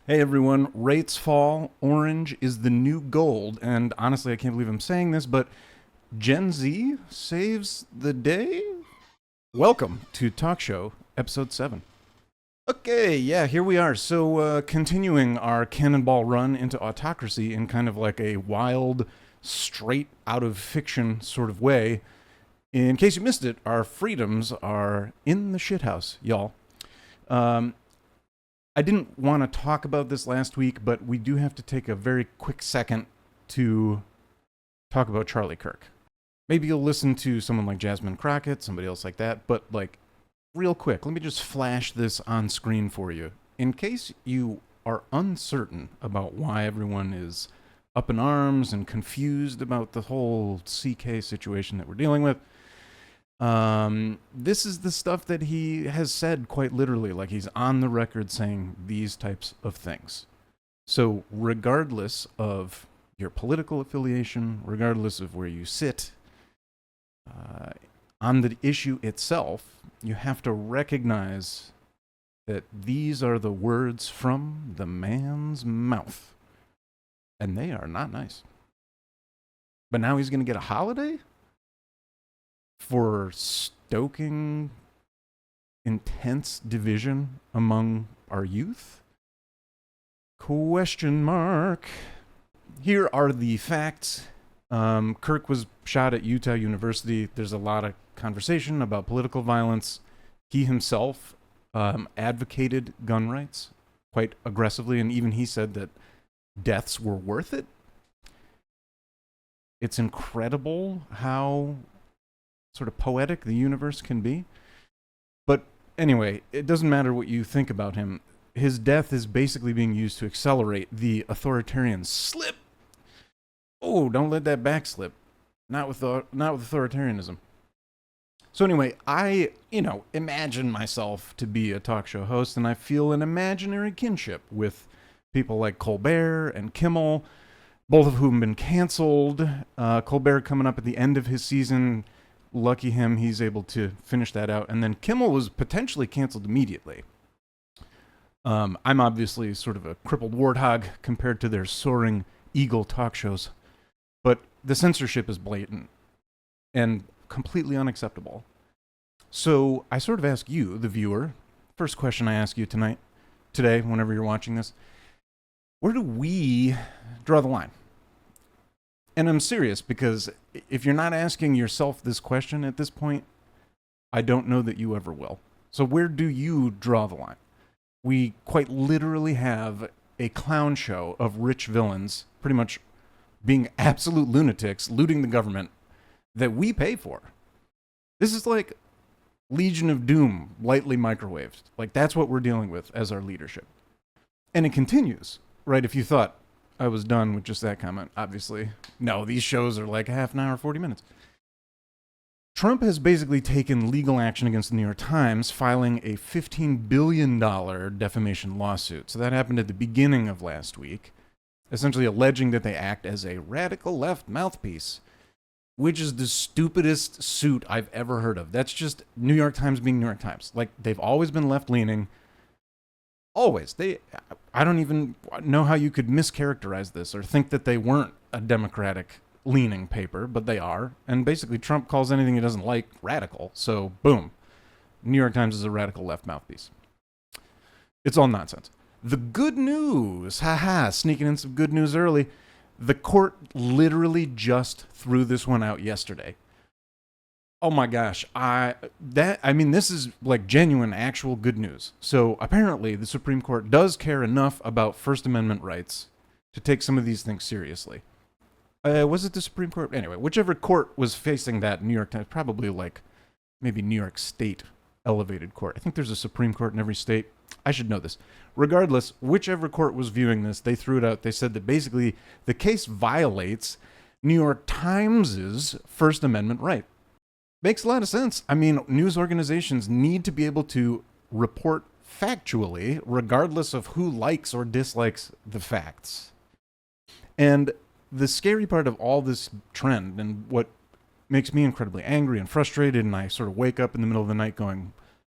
Hey everyone, rates fall, orange is the new gold, and honestly, I can't believe I'm saying this, but Gen Z saves the day? Welcome to Talk Show, Episode 7. Okay, yeah, here we are. So, continuing our cannonball run into autocracy in kind of like a wild, straight out of fiction sort of way. In case you missed it, our freedoms are in the shithouse, y'all. Um, I didn't want to talk about this last week, but we do have to take a very quick second to talk about Charlie Kirk. Maybe you'll listen to someone like Jasmine Crockett, somebody else like that, but like real quick, let me just flash this on screen for you. In case you are uncertain about why everyone is up in arms and confused about the whole CK situation that we're dealing with, this is the stuff that he has said quite literally, like he's on the record saying these types of things. So regardless of your political affiliation, regardless of where you sit, on the issue itself, you have to recognize that these are the words from the man's mouth. And they are not nice. But now he's going to get a holiday for stoking intense division among our youth? Question mark. Here are the facts. Kirk was shot at Utah University. There's a lot of conversation about political violence. He himself advocated gun rights quite aggressively, and even he said that deaths were worth it. It's incredible how sort of poetic the universe can be. But anyway, it doesn't matter what you think about him. His death is basically being used to accelerate the authoritarian slip. Oh, don't let that back slip. Not with authoritarianism. So anyway, I, imagine myself to be a talk show host, and I feel an imaginary kinship with people like Colbert and Kimmel, both of whom have been canceled. Colbert coming up at the end of his season. Lucky him, he's able to finish that out. And then Kimmel was potentially canceled immediately. I'm obviously sort of a crippled warthog compared to their soaring eagle talk shows. But the censorship is blatant and completely unacceptable. So I sort of ask you, the viewer, first question I ask you today, whenever you're watching this, where do we draw the line? And I'm serious, because if you're not asking yourself this question at this point, I don't know that you ever will. So where do you draw the line? We quite literally have a clown show of rich villains pretty much being absolute lunatics, looting the government that we pay for. This is like Legion of Doom, lightly microwaved. Like, that's what we're dealing with as our leadership. And it continues, right? If you thought I was done with just that comment, obviously. No, these shows are like half an hour, 40 minutes. Trump has basically taken legal action against the New York Times, filing a $15 billion defamation lawsuit. So that happened at the beginning of last week, essentially alleging that they act as a radical left mouthpiece, which is the stupidest suit I've ever heard of. That's just New York Times being New York Times. Like, they've always been left-leaning. Always. I don't even know how you could mischaracterize this or think that they weren't a Democratic-leaning paper, but they are. And basically, Trump calls anything he doesn't like radical. So, boom. New York Times is a radical left mouthpiece. It's all nonsense. The good news, sneaking in some good news early. The court literally just threw this one out yesterday. Oh my gosh, this is like genuine, actual good news. So apparently the Supreme Court does care enough about First Amendment rights to take some of these things seriously. Was it the Supreme Court? Anyway, whichever court was facing that, New York Times, probably like maybe New York State elevated court. I think there's a Supreme Court in every state. I should know this. Regardless, whichever court was viewing this, they threw it out. They said that basically the case violates New York Times's First Amendment right. Makes a lot of sense. I mean, news organizations need to be able to report factually, regardless of who likes or dislikes the facts. And the scary part of all this trend, and what makes me incredibly angry and frustrated, and I sort of wake up in the middle of the night going,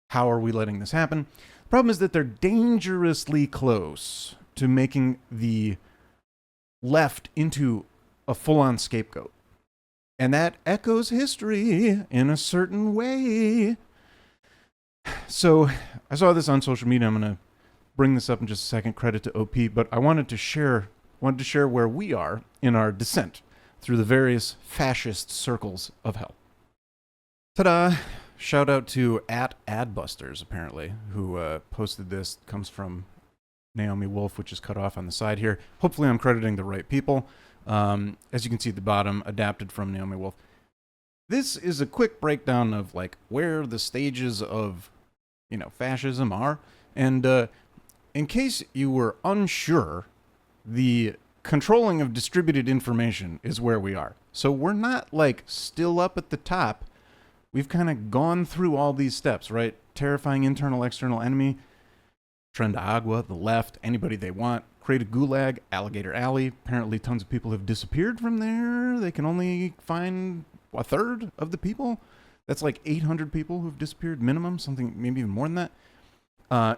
how are we letting this happen? The problem is that they're dangerously close to making the left into a full-on scapegoat. And that echoes history in a certain way. So I saw this on social media. I'm going to bring this up in just a second. Credit to OP. But I wanted to share where we are in our descent through the various fascist circles of hell. Ta-da! Shout out to @Adbusters, apparently, who posted this. Comes from Naomi Wolf, which is cut off on the side here. Hopefully I'm crediting the right people. As you can see at the bottom, adapted from Naomi Wolf. This is a quick breakdown of like where the stages of, fascism are. And in case you were unsure, the controlling of distributed information is where we are. So we're not like still up at the top. We've kind of gone through all these steps, right? Terrifying internal, external enemy, Tren de Agua, the left, anybody they want, create a gulag, Alligator Alley. Apparently tons of people have disappeared from there. They can only find a third of the people. That's like 800 people who've disappeared minimum, something maybe even more than that.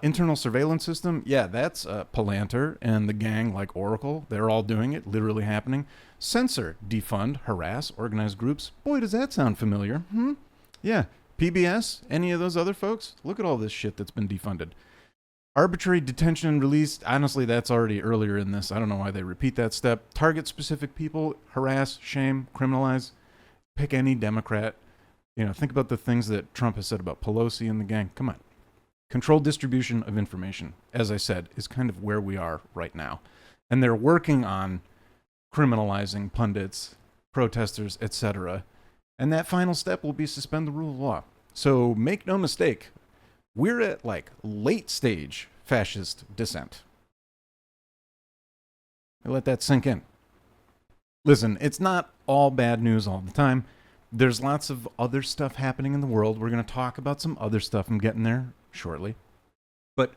Internal surveillance system, yeah, that's Palantir and the gang like Oracle. They're all doing it, literally happening. Censor, defund, harass, organized groups. Boy, does that sound familiar. Yeah, PBS, any of those other folks? Look at all this shit that's been defunded. Arbitrary detention and release, honestly, that's already earlier in this. I don't know why they repeat that step. Target specific people, harass, shame, criminalize. Pick any Democrat. Think about the things that Trump has said about Pelosi and the gang. Come on. Controlled distribution of information, as I said, is kind of where we are right now. And they're working on criminalizing pundits, protesters, etc. And that final step will be suspend the rule of law. So make no mistake, we're at like late stage fascist descent. Let that sink in. Listen, it's not all bad news all the time. There's lots of other stuff happening in the world. We're going to talk about some other stuff. I'm getting there shortly. But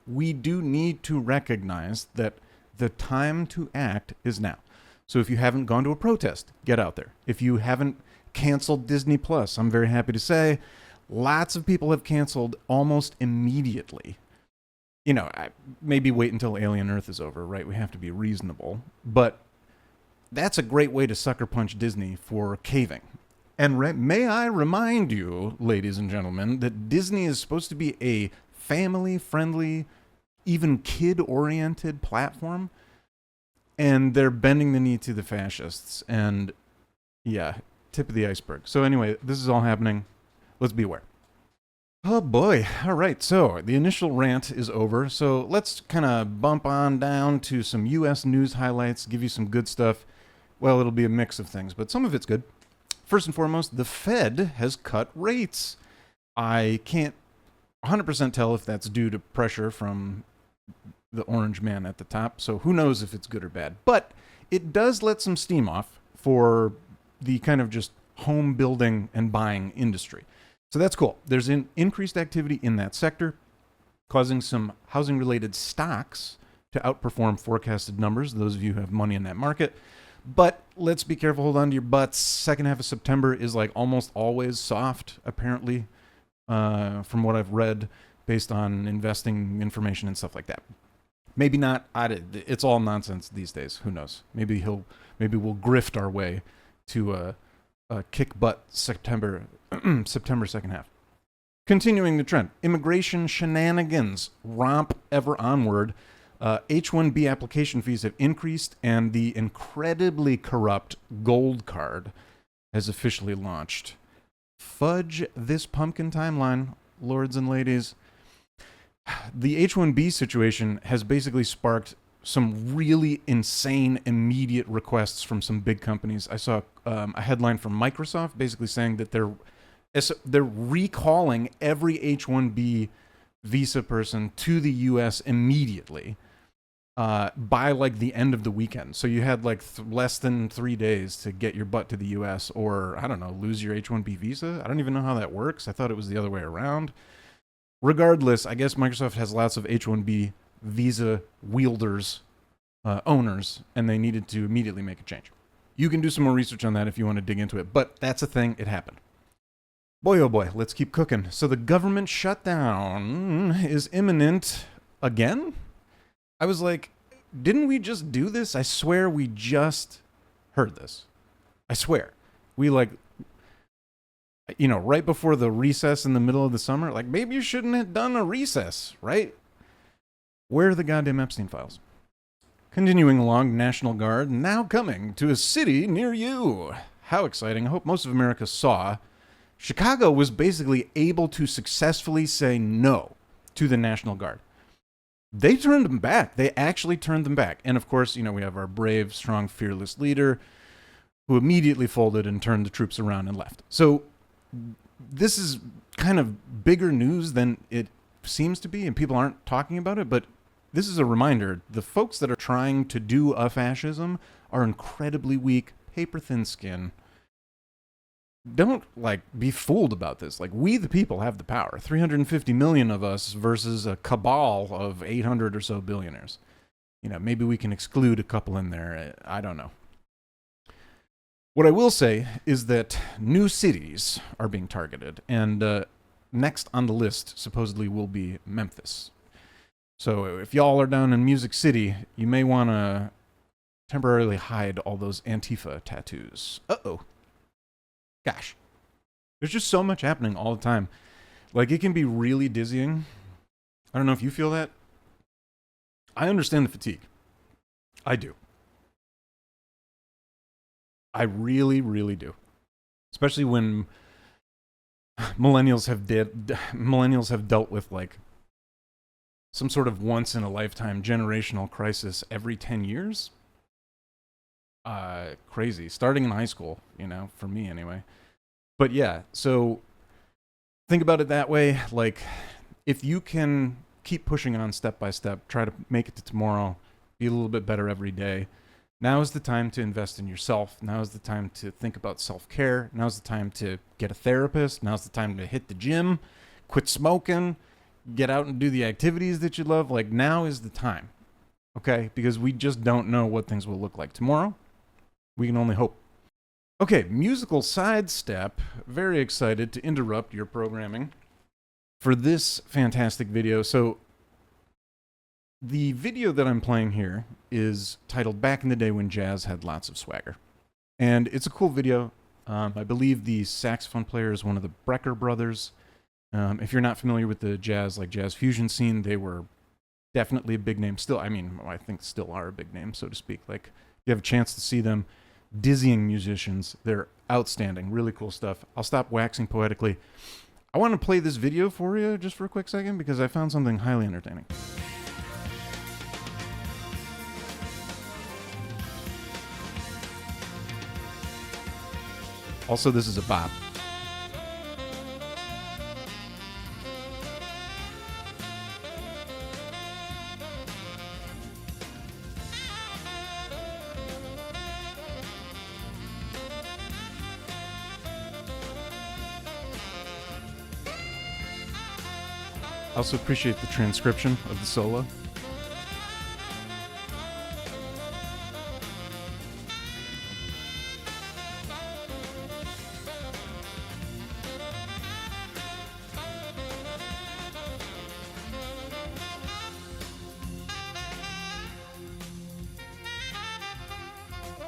we do need to recognize that the time to act is now. So if you haven't gone to a protest, get out there. If you haven't canceled Disney Plus, I'm very happy to say lots of people have canceled almost immediately. Maybe wait until Alien Earth is over, right? We have to be reasonable. But that's a great way to sucker punch Disney for caving. And may I remind you, ladies and gentlemen, that Disney is supposed to be a family-friendly, even kid-oriented platform. And they're bending the knee to the fascists. And yeah, tip of the iceberg. So anyway, this is all happening. Let's be aware. Oh boy. All right. So the initial rant is over. So let's kind of bump on down to some U.S. news highlights, give you some good stuff. Well, it'll be a mix of things, but some of it's good. First and foremost, the Fed has cut rates. I can't 100% tell if that's due to pressure from the orange man at the top, so who knows if it's good or bad. But it does let some steam off for the kind of just home building and buying industry. So that's cool. There's an increased activity in that sector, causing some housing-related stocks to outperform forecasted numbers, those of you who have money in that market. But let's be careful, hold on to your butts. Second half of September is like almost always soft, apparently, from what I've read, based on investing information and stuff like that. Maybe not. It's all nonsense these days. Who knows? Maybe we'll grift our way to a kick butt September second half. Continuing the trend, immigration shenanigans romp ever onward. H-1B application fees have increased, and the incredibly corrupt Gold Card has officially launched. Fudge this pumpkin timeline, lords and ladies. The H-1B situation has basically sparked some really insane immediate requests from some big companies. I saw a headline from Microsoft basically saying that they're recalling every H-1B visa person to the U.S. immediately. By like the end of the weekend. So you had like less than 3 days to get your butt to the US, or I don't know, lose your H-1B visa. I don't even know how that works. I thought it was the other way around. Regardless, I guess Microsoft has lots of H-1B visa wielders, owners, and they needed to immediately make a change. You can do some more research on that if you want to dig into it, but that's a thing. It happened. Boy, oh boy, let's keep cooking. So the government shutdown is imminent again? I was like, didn't we just do this? I swear we just heard this. I swear. We like, right before the recess in the middle of the summer, like maybe you shouldn't have done a recess, right? Where are the goddamn Epstein files? Continuing along, National Guard now coming to a city near you. How exciting. I hope most of America saw. Chicago was basically able to successfully say no to the National Guard. They turned them back. They actually turned them back. And of course, we have our brave, strong, fearless leader who immediately folded and turned the troops around and left. So this is kind of bigger news than it seems to be, and people aren't talking about it, but this is a reminder. The folks that are trying to do a fascism are incredibly weak, paper-thin skin. Don't, be fooled about this. We the people have the power. 350 million of us versus a cabal of 800 or so billionaires. Maybe we can exclude a couple in there. I don't know. What I will say is that new cities are being targeted, and next on the list supposedly will be Memphis. So if y'all are down in Music City, you may want to temporarily hide all those Antifa tattoos. Uh-oh. Gosh. There's just so much happening all the time. It can be really dizzying. I don't know if you feel that. I understand the fatigue. I do. I really, really do. Especially when millennials have dealt with some sort of once in a lifetime generational crisis every 10 years. Crazy. Starting in high school, for me anyway. But yeah, so think about it that way. If you can keep pushing on step by step, try to make it to tomorrow, be a little bit better every day. Now is the time to invest in yourself. Now is the time to think about self-care. Now is the time to get a therapist. Now is the time to hit the gym, quit smoking, get out and do the activities that you love. Now is the time, okay? Because we just don't know what things will look like tomorrow. We can only hope. Okay, musical sidestep. Very excited to interrupt your programming for this fantastic video. So the video that I'm playing here is titled Back in the Day When Jazz Had Lots of Swagger. And it's a cool video. I believe the saxophone player is one of the Brecker brothers. If you're not familiar with the jazz fusion scene, they were definitely a big name. Still, I think still are a big name, so to speak. You have a chance to see them. Dizzying musicians. They're outstanding. Really cool stuff. I'll stop waxing poetically. I want to play this video for you just for a quick second because I found something highly entertaining. Also, this is a bop. I also appreciate the transcription of the solo.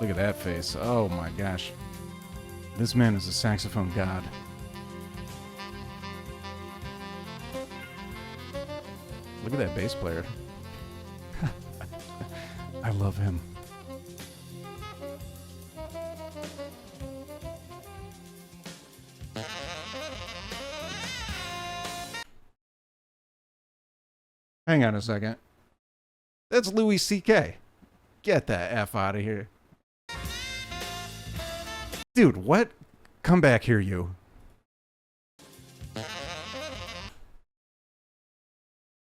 Look at that face. Oh my gosh. This man is a saxophone god. Look at that bass player. I love him. Hang on a second. That's Louis C.K. Get the F out of here. Dude, what? Come back here, you.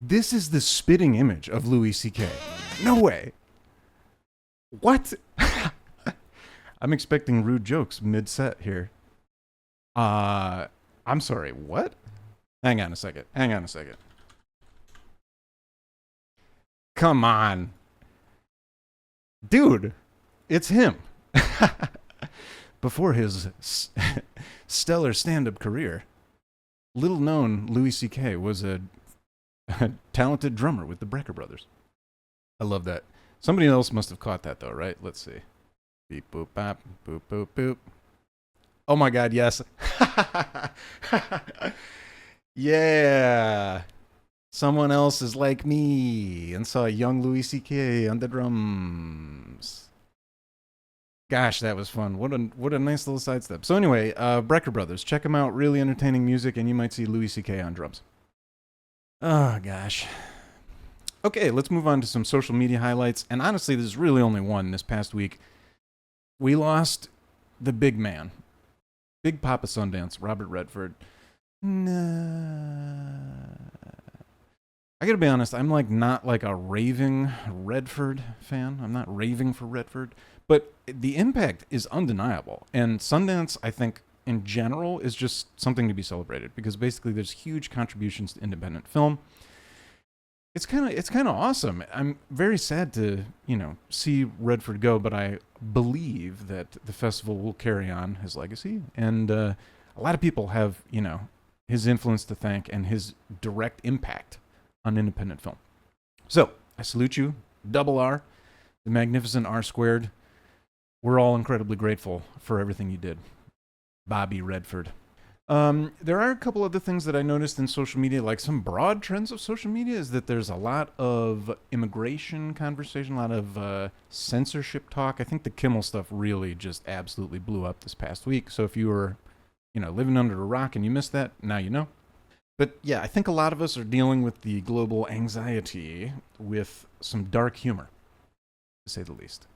This is the spitting image of Louis C.K. No way. What? I'm expecting rude jokes mid-set here. I'm sorry, what? Hang on a second. Come on. Dude, it's him. Before his stellar stand-up career, little known Louis C.K. was a talented drummer with the Brecker brothers. I love that. Somebody else must have caught that, though, right? Let's see. Beep, boop, bop, boop, boop, boop. Oh, my God, yes. Yeah. Someone else is like me and saw young Louis C.K. on the drums. Gosh, that was fun. What a nice little sidestep. So anyway, Brecker Brothers, check them out. Really entertaining music, and you might see Louis C.K. on drums. Oh, gosh. Okay, let's move on to some social media highlights. And honestly, there's really only one this past week. We lost the big man. Big Papa Sundance, Robert Redford. Nah. I gotta be honest, I'm not like a raving Redford fan. I'm not raving for Redford. But the impact is undeniable. And Sundance, I think, in general, is just something to be celebrated. Because basically there's huge contributions to independent film. It's kind of awesome. I'm very sad to, see Redford go, but I believe that the festival will carry on his legacy. And a lot of people have, his influence to thank and his direct impact on independent film. So, I salute you, double R, the magnificent R squared. We're all incredibly grateful for everything you did. Bobby Redford. There are a couple other things that I noticed in social media, like some broad trends of social media, is that there's a lot of immigration conversation, a lot of censorship talk. I think the Kimmel stuff really just absolutely blew up this past week. So if you were, living under a rock and you missed that, now you know. But yeah, I think a lot of us are dealing with the global anxiety with some dark humor, to say the least.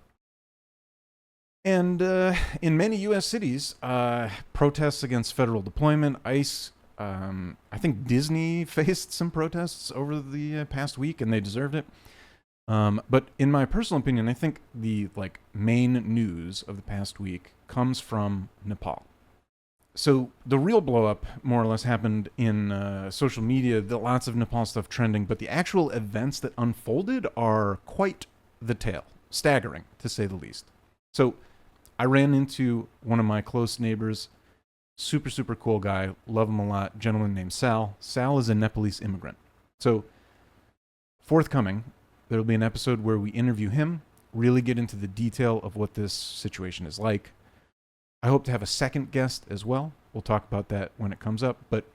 And in many U.S. cities, protests against federal deployment, ICE, I think Disney faced some protests over the past week, and they deserved it. But in my personal opinion, I think the main news of the past week comes from Nepal. So the real blow-up more or less happened in social media, lots of Nepal stuff trending, but the actual events that unfolded are quite the tale. Staggering, to say the least. So I ran into one of my close neighbors, super, super cool guy, love him a lot, gentleman named Sal. Sal is a Nepalese immigrant. So forthcoming, there will be an episode where we interview him, really get into the detail of what this situation is like. I hope to have a second guest as well. We'll talk about that when it comes up, but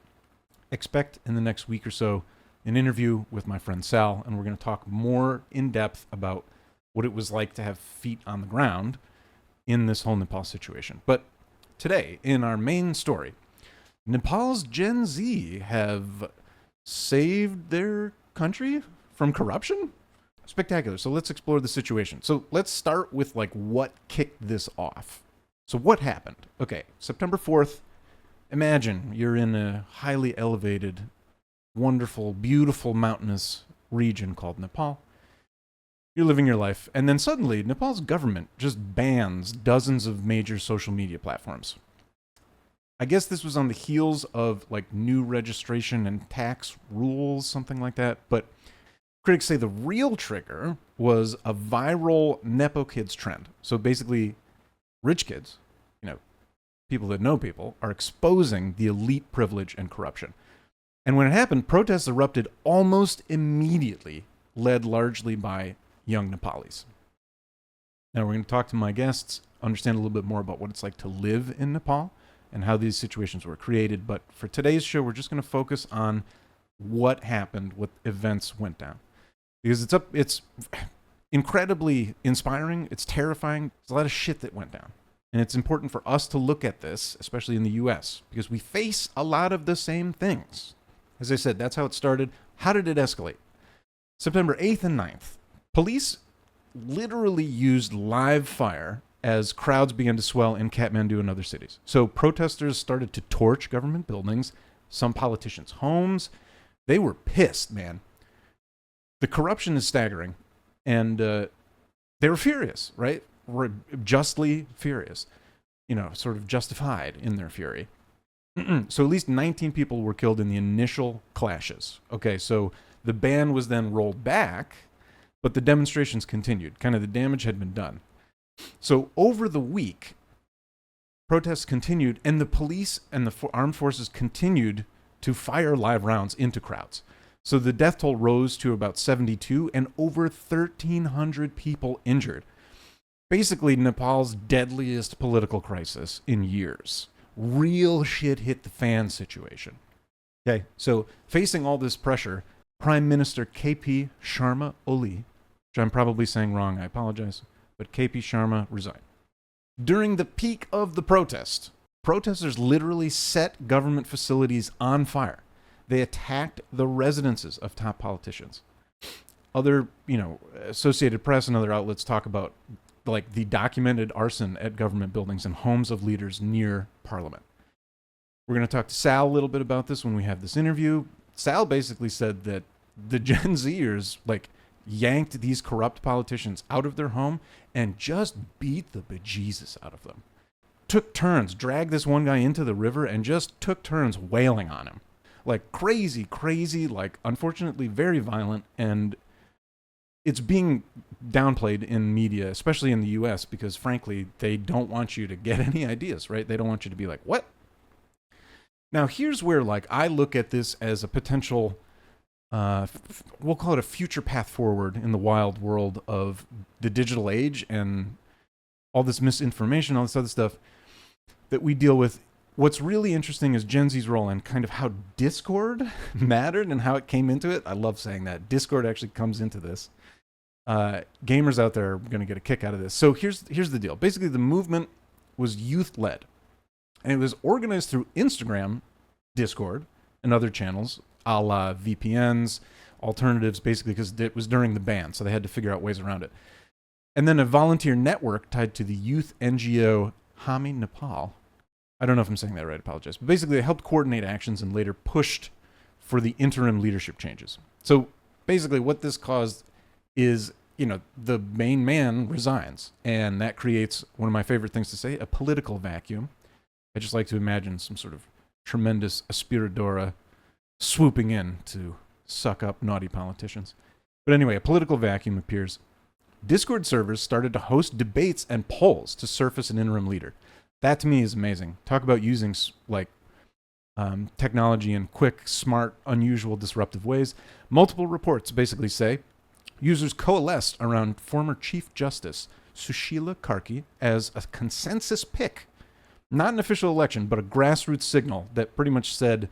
expect in the next week or so an interview with my friend Sal, and we're going to talk more in depth about what it was like to have feet on the ground in this whole Nepal situation. But today, in our main story, Nepal's Gen Z have saved their country from corruption? Spectacular. So let's explore the situation. So let's start with what kicked this off. So what happened? Okay, September 4th, imagine you're in a highly elevated, wonderful, beautiful mountainous region called Nepal. You're living your life, and then suddenly Nepal's government just bans dozens of major social media platforms. I guess this was on the heels of new registration and tax rules, something like that, but critics say the real trigger was a viral Nepo kids trend. So basically, rich kids, people that know people, are exposing the elite privilege and corruption. And when it happened, protests erupted almost immediately, led largely by young Nepalis. Now we're going to talk to my guests, understand a little bit more about what it's like to live in Nepal and how these situations were created. But for today's show, we're just going to focus on what happened, what events went down. Because it's incredibly inspiring, it's terrifying, there's a lot of shit that went down. And it's important for us to look at this, especially in the U.S., because we face a lot of the same things. As I said, that's how it started. How did it escalate? September 8th and 9th. Police literally used live fire as crowds began to swell in Kathmandu and other cities. So protesters started to torch government buildings, some politicians' homes. They were pissed, man. The corruption is staggering, and they were furious, right? Were justly furious, sort of justified in their fury. So at least 19 people were killed in the initial clashes. Okay, so the ban was then rolled back, but the demonstrations continued. Kind of the damage had been done. So over the week, protests continued, and the police and the armed forces continued to fire live rounds into crowds. So the death toll rose to about 72 and over 1,300 people injured. Basically, Nepal's deadliest political crisis in years. Real shit hit the fan situation. Okay, so facing all this pressure, Prime Minister KP Sharma Oli, which I'm probably saying wrong, I apologize, but KP Sharma resigned. During the peak of the protest, protesters literally set government facilities on fire. They attacked the residences of top politicians. Other, Associated Press and other outlets talk about like the documented arson at government buildings and homes of leaders near Parliament. We're going to talk to Sal a little bit about this when we have this interview. Sal basically said that the Gen Zers yanked these corrupt politicians out of their home and just beat the bejesus out of them. Took turns, dragged this one guy into the river and just took turns wailing on him. Like crazy, unfortunately very violent, and it's being downplayed in media, especially in the US, because frankly, they don't want you to get any ideas, right? They don't want you to be like, what? Now, here's where I look at this as a potential, we'll call it a future path forward in the wild world of the digital age and all this misinformation, all this other stuff that we deal with. What's really interesting is Gen Z's role and kind of how Discord mattered and how it came into it. I love saying that. Discord actually comes into this. Gamers out there are going to get a kick out of this. So here's the deal. Basically, the movement was youth-led. And it was organized through Instagram, Discord, and other channels, a la VPNs, alternatives, basically because it was during the ban, so they had to figure out ways around it. And then a volunteer network tied to the youth NGO Hami Nepal. I don't know if I'm saying that right, I apologize. But basically, they helped coordinate actions and later pushed for the interim leadership changes. So basically, what this caused is, the main man resigns. And that creates one of my favorite things to say, a political vacuum. I just like to imagine some sort of tremendous aspiradora swooping in to suck up naughty politicians. But anyway, a political vacuum appears. Discord servers started to host debates and polls to surface an interim leader. That to me is amazing. Talk about using technology in quick, smart, unusual, disruptive ways. Multiple reports basically say users coalesced around former Chief Justice Sushila Karki as a consensus pick. Not an official election, but a grassroots signal that pretty much said,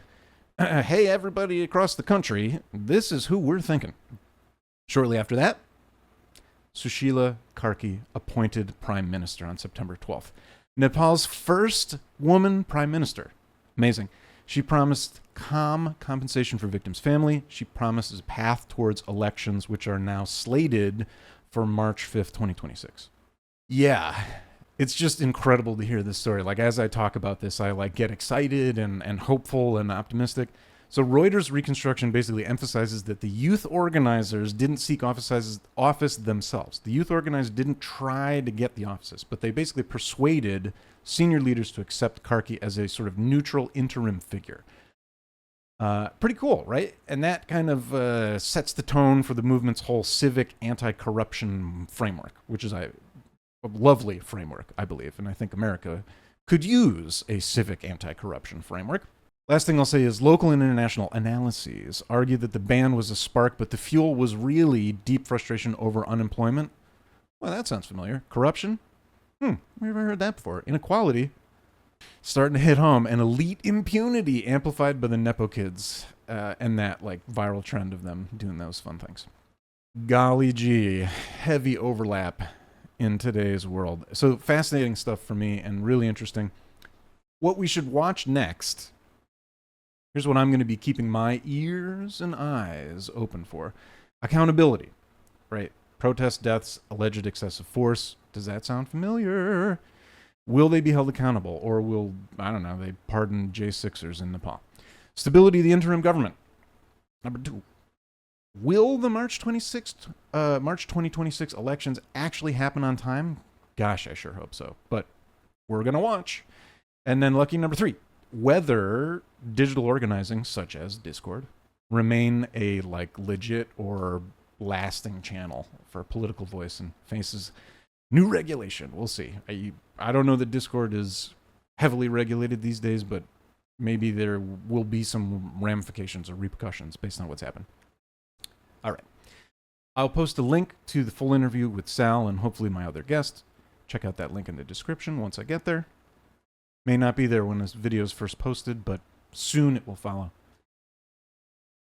hey, everybody across the country, this is who we're thinking. Shortly after that, Sushila Karki appointed prime minister on September 12th. Nepal's first woman prime minister. Amazing. She promised calm compensation for victims' family. She promises a path towards elections, which are now slated for March 5th, 2026. Yeah. It's just incredible to hear this story. As I talk about this, I get excited and hopeful and optimistic. So Reuters reconstruction basically emphasizes that the youth organizers didn't seek office themselves. The youth organizers didn't try to get the offices, but they basically persuaded senior leaders to accept Karki as a sort of neutral interim figure. Pretty cool, right? And that kind of sets the tone for the movement's whole civic anti-corruption framework, which is a lovely framework, I believe, and I think America could use a civic anti-corruption framework. Last thing I'll say is local and international analyses argue that the ban was a spark, but the fuel was really deep frustration over unemployment. Well, that sounds familiar. Corruption? We've never heard that before. Inequality? Starting to hit home. And elite impunity amplified by the Nepo kids and that viral trend of them doing those fun things. Golly gee, heavy overlap in today's world. So fascinating stuff for me and really interesting. What we should watch next, here's what I'm going to be keeping my ears and eyes open for. Accountability, right? Protest deaths, alleged excessive force. Does that sound familiar? Will they be held accountable, or will, they pardon J6ers in Nepal? Stability of the interim government. Number 2. Will the March 2026 elections actually happen on time? Gosh, I sure hope so. But we're going to watch. And then lucky number 3. Whether digital organizing, such as Discord, remain a legit or lasting channel for political voice and faces new regulation. We'll see. I don't know that Discord is heavily regulated these days, but maybe there will be some ramifications or repercussions based on what's happened. All right. I'll post a link to the full interview with Sal and hopefully my other guest. Check out that link in the description once I get there. May not be there when this video is first posted, but soon it will follow.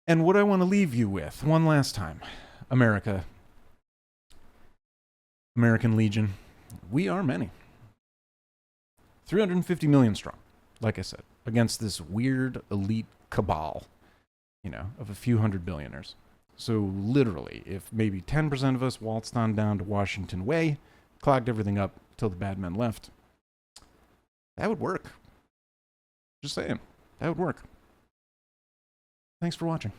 And what I want to leave you with, one last time, America, American Legion, we are many. 350 million strong, like I said, against this weird elite cabal, of a few hundred billionaires. So literally, if maybe 10% of us waltzed on down to Washington Way, clogged everything up till the bad men left, that would work. Just saying, that would work. Thanks for watching.